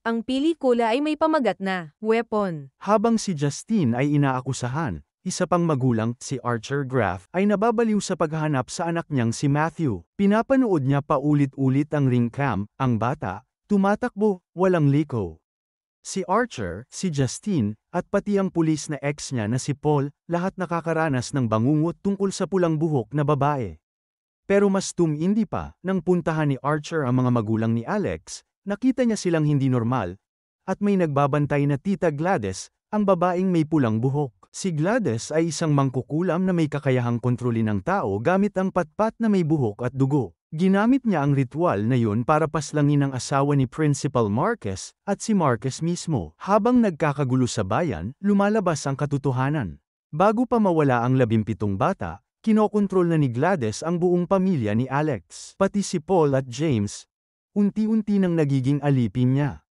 Ang pelikula ay may pamagat na weapon. Habang si Justine ay inaakusahan, isa pang magulang, si Archer Graff, ay nababaliw sa paghahanap sa anak niyang si Matthew. Pinapanood niya paulit-ulit ang ring cam, ang bata, tumatakbo, walang liko. Si Archer, si Justine, at pati ang pulis na ex niya na si Paul, lahat nakakaranas ng bangungot tungkol sa pulang buhok na babae. Pero mas tumindi pa, nang puntahan ni Archer ang mga magulang ni Alex, nakita niya silang hindi normal, at may nagbabantay na Tita Gladys, ang babaeng may pulang buhok. Si Gladys ay isang mangkukulam na may kakayahang kontrolin ang tao gamit ang patpat na may buhok at dugo. Ginamit niya ang ritual na yun para paslangin ang asawa ni Principal Marquez at si Marquez mismo. Habang nagkakagulo sa bayan, lumalabas ang katotohanan. Bago pa mawala ang 17 bata, kinokontrol na ni Gladys ang buong pamilya ni Alex. Pati si Paul at James, unti-unti nang nagiging alipin niya.